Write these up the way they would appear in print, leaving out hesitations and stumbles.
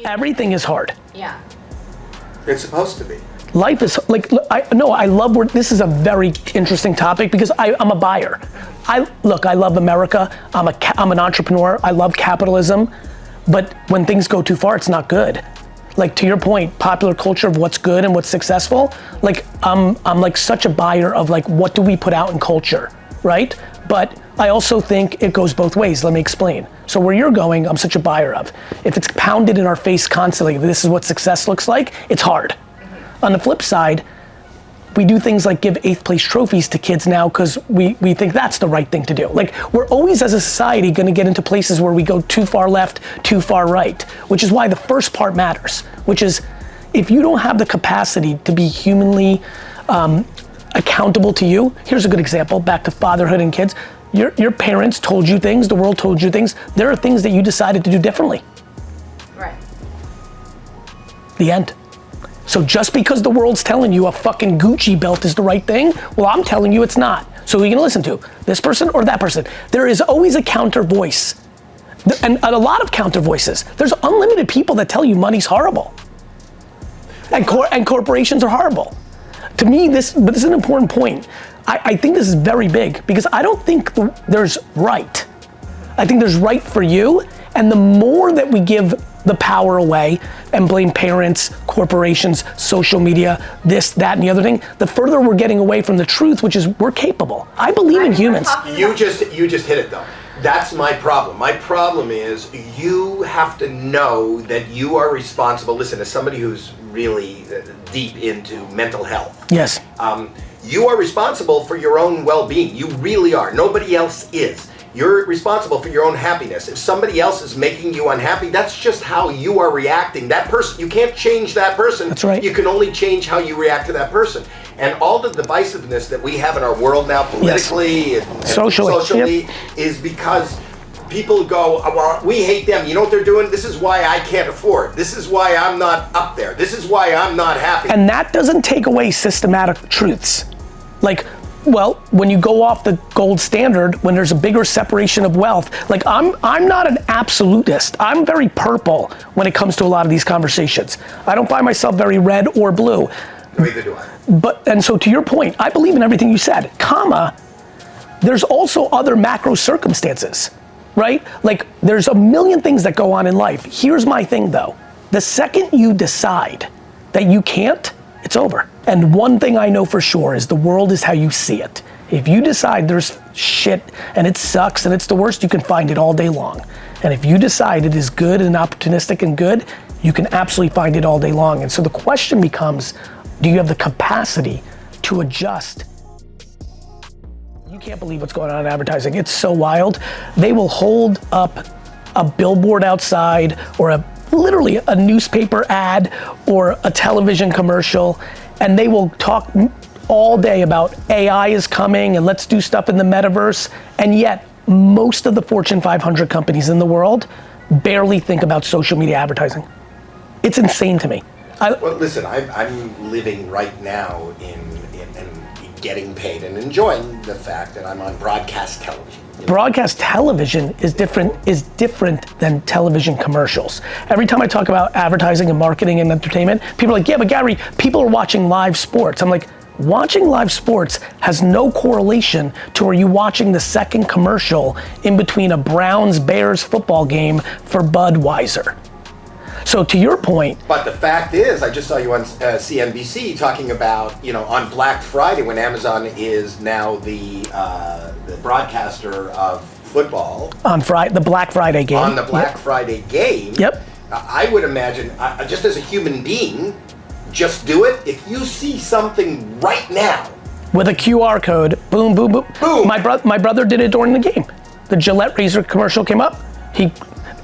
Everything is hard. Yeah. It's supposed to be. Life is like, I love where, this is a very interesting topic because I'm a buyer. I love America. I'm an entrepreneur. I love capitalism, but when things go too far, it's not good. Like to your point, popular culture of what's good and what's successful, like I'm like such a buyer of like, what do we put out in culture, right? But I also think it goes both ways. Let me explain. So where you're going, I'm such a buyer of. If it's pounded in our face constantly, this is what success looks like, it's hard. On the flip side, we do things like give 8th place trophies to kids now because we think that's the right thing to do. Like we're always as a society gonna get into places where we go too far left, too far right, which is why the first part matters, which is if you don't have the capacity to be humanly accountable to you, here's a good example, back to fatherhood and kids. Your parents told you things, the world told you things, there are things that you decided to do differently. Right. The end. So just because the world's telling you a fucking Gucci belt is the right thing, well, I'm telling you it's not. So who are you gonna listen to? This person or that person? There is always a counter voice. And a lot of counter voices. There's unlimited people that tell you money's horrible. And corporations are horrible. To me, this is an important point. I think this is very big because I don't think there's right. I think there's right for you, and the more that we give the power away and blame parents, corporations, social media, this, that, and the other thing, the further we're getting away from the truth, which is we're capable. I believe in humans. You just hit it though. That's my problem. My problem is you have to know that you are responsible. Listen, as somebody who's really deep into mental health. Yes. You are responsible for your own well-being. You really are. Nobody else is. You're responsible for your own happiness. If somebody else is making you unhappy, that's just how you are reacting. That person, you can't change that person. That's right. You can only change how you react to that person. And all the divisiveness that we have in our world now, politically and socially, yep, is because people go, well, we hate them. You know what they're doing? This is why I can't afford. This is why I'm not up there. This is why I'm not happy. And that doesn't take away systematic truths. Like, well, when you go off the gold standard, when there's a bigger separation of wealth, like I'm not an absolutist. I'm very purple when it comes to a lot of these conversations. I don't find myself very red or blue. Neither do I. And so to your point, I believe in everything you said, comma, there's also other macro circumstances, right? Like there's a million things that go on in life. Here's my thing though. The second you decide that you can't, it's over. And one thing I know for sure is the world is how you see it. If you decide there's shit and it sucks and it's the worst, you can find it all day long. And if you decide it is good and opportunistic and good, you can absolutely find it all day long. And so the question becomes, do you have the capacity to adjust? You can't believe what's going on in advertising. It's so wild. They will hold up a billboard outside or literally a newspaper ad or a television commercial, and they will talk all day about AI is coming and let's do stuff in the metaverse, and yet most of the Fortune 500 companies in the world barely think about social media advertising. It's insane to me. Well, listen, I'm living right now in getting paid and enjoying the fact that I'm on broadcast television. Broadcast television is different than television commercials. Every time I talk about advertising and marketing and entertainment, people are like, yeah, but Gary, people are watching live sports. I'm like, watching live sports has no correlation to are you watching the second commercial in between a Browns-Bears football game for Budweiser. So to your point. But the fact is, I just saw you on CNBC talking about, on Black Friday when Amazon is now the broadcaster of football. On the Black Friday game. On the Black Friday game. Yep. I would imagine, just as a human being, just do it. If you see something right now. With a QR code, boom, boom, boom. Boom. My brother did it during the game. The Gillette razor commercial came up.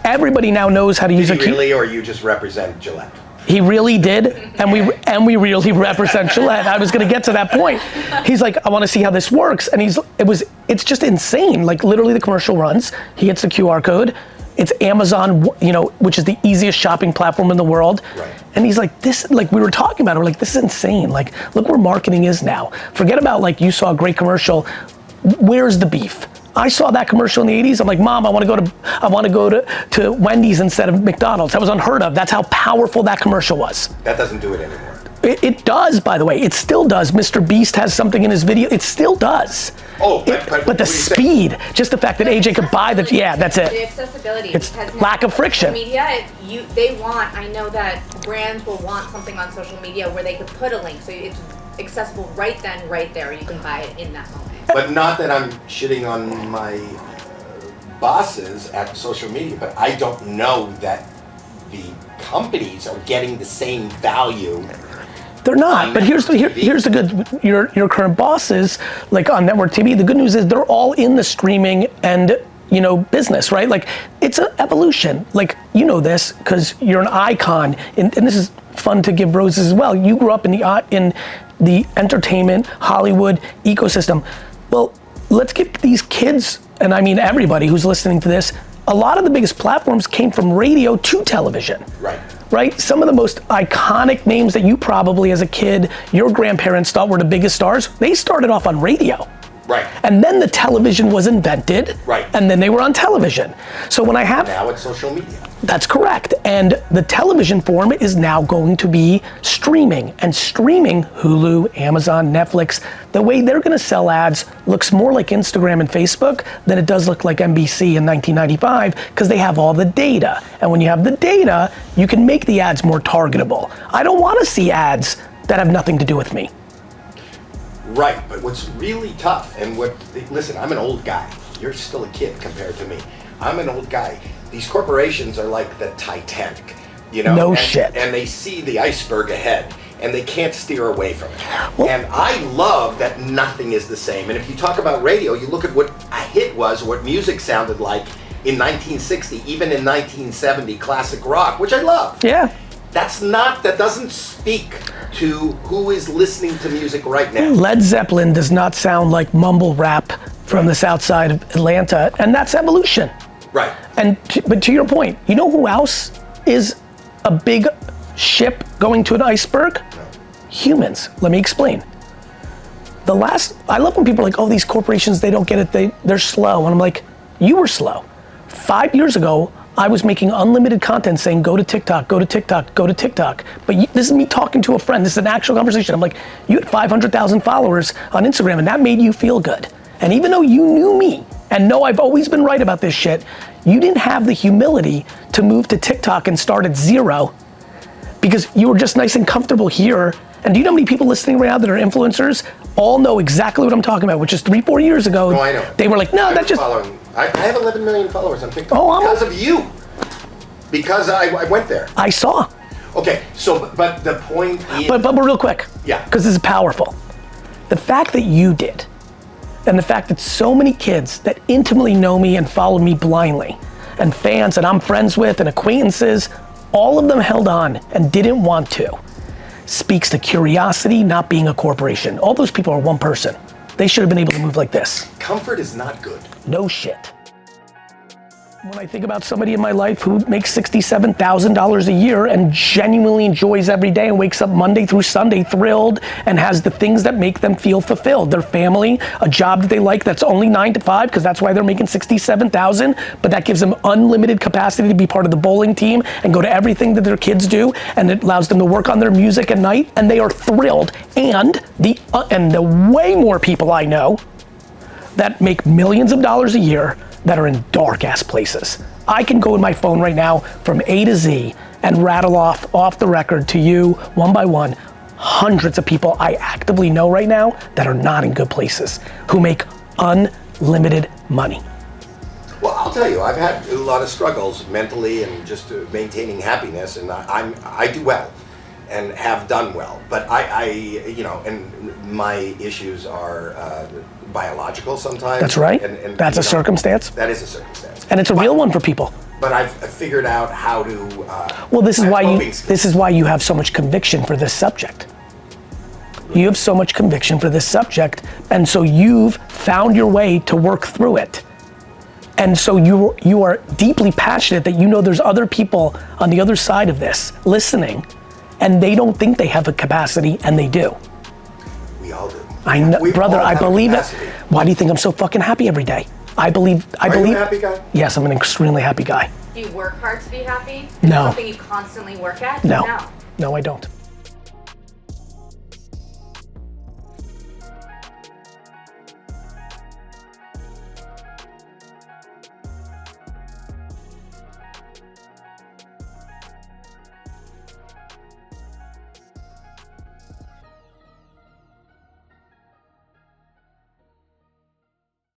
Everybody now knows how to use a Did he really, or you just represent Gillette? He really did, and we really represent Gillette. I was gonna get to that point. He's like, I wanna see how this works, and it's just insane. Like literally the commercial runs, he hits the QR code, it's Amazon, which is the easiest shopping platform in the world. Right. And he's like, we were talking about it, we're like, this is insane. Like, look where marketing is now. Forget about you saw a great commercial, where's the beef? I saw that commercial in the 80s. I'm like, Mom, I want to go to Wendy's instead of McDonald's. That was unheard of. That's how powerful that commercial was. That doesn't do it anymore. It does, by the way. It still does. Mr. Beast has something in his video. It still does. Oh, but the speed, just the fact that AJ could buy the, yeah, that's it. The accessibility. It's lack of friction. Media, I know that brands will want something on social media where they could put a link, so it's accessible right then, right there. You can buy it in that moment. But not that I'm shitting on my bosses at social media, but I don't know that the companies are getting the same value. They're not, but here's the good, your current bosses, like on network TV, the good news is they're all in the streaming and business, right? Like, it's an evolution. Like, you know this, because you're an icon, and this is fun to give roses as well. You grew up in the entertainment, Hollywood ecosystem. Well, let's get these kids, and I mean everybody who's listening to this, a lot of the biggest platforms came from radio to television. Right? Some of the most iconic names that you probably, as a kid, your grandparents thought were the biggest stars, they started off on radio. Right. And then the television was invented. Right. And then they were on television. So when I have... Now it's social media. That's correct. And the television form is now going to be streaming. And streaming, Hulu, Amazon, Netflix, the way they're gonna sell ads looks more like Instagram and Facebook than it does look like NBC in 1995, because they have all the data. And when you have the data, you can make the ads more targetable. I don't wanna see ads that have nothing to do with me. Right, but what's really tough, listen, I'm an old guy. You're still a kid compared to me. I'm an old guy. These corporations are like the Titanic, No shit. And they see the iceberg ahead, and they can't steer away from it. Well, and I love that nothing is the same. And if you talk about radio, you look at what a hit was, what music sounded like in 1960, even in 1970, classic rock, which I love. Yeah. That doesn't speak to who is listening to music right now. Led Zeppelin does not sound like mumble rap from the south side of Atlanta, and that's evolution. Right. But to your point, you know who else is a big ship going to an iceberg? No. Humans. Let me explain. I love when people are like, oh, these corporations, they don't get it, they're slow. And I'm like, you were slow. 5 years ago, I was making unlimited content saying, go to TikTok, go to TikTok, go to TikTok. But this is me talking to a friend. This is an actual conversation. I'm like, you had 500,000 followers on Instagram, and that made you feel good. And even though you knew me, and know I've always been right about this shit, you didn't have the humility to move to TikTok and start at 0, because you were just nice and comfortable here. And do you know how many people listening right now that are influencers all know exactly what I'm talking about, which is 3-4 years ago. No, I know. They were like, no, that's just... I have 11 million followers on TikTok because of you. Because I went there. I saw. Okay, so, but the point is... But real quick. Yeah. Because this is powerful. The fact that you did, and the fact that so many kids that intimately know me and follow me blindly, and fans that I'm friends with and acquaintances, all of them held on and didn't want to, speaks to curiosity, not being a corporation. All those people are one person. They should have been able to move like this. Comfort is not good. No shit. When I think about somebody in my life who makes $67,000 a year and genuinely enjoys every day and wakes up Monday through Sunday thrilled and has the things that make them feel fulfilled, their family, a job that they like that's only 9 to 5 because that's why they're making $67,000, but that gives them unlimited capacity to be part of the bowling team and go to everything that their kids do, and it allows them to work on their music at night, and they are thrilled. And the way more people I know that make millions of dollars a year that are in dark ass places. I can go in my phone right now from A to Z and rattle off the record to you one by one, hundreds of people I actively know right now that are not in good places, who make unlimited money. Well, I'll tell you, I've had a lot of struggles mentally and just maintaining happiness, and I do well and have done well, but and my issues are biological sometimes. That's right. And that's a circumstance. That is a circumstance. And it's a real one for people. But I've figured out how to. Well, this is why you have so much conviction for this subject. You have so much conviction for this subject, and so you've found your way to work through it. And so you are deeply passionate that you know there's other people on the other side of this listening, and they don't think they have a capacity, and they do. We all do. I know, brother, I believe it. Why do you think I'm so fucking happy every day? I believe. Are you a happy guy? Yes, I'm an extremely happy guy. Do you work hard to be happy? Is No. it something you constantly work at? No, I don't.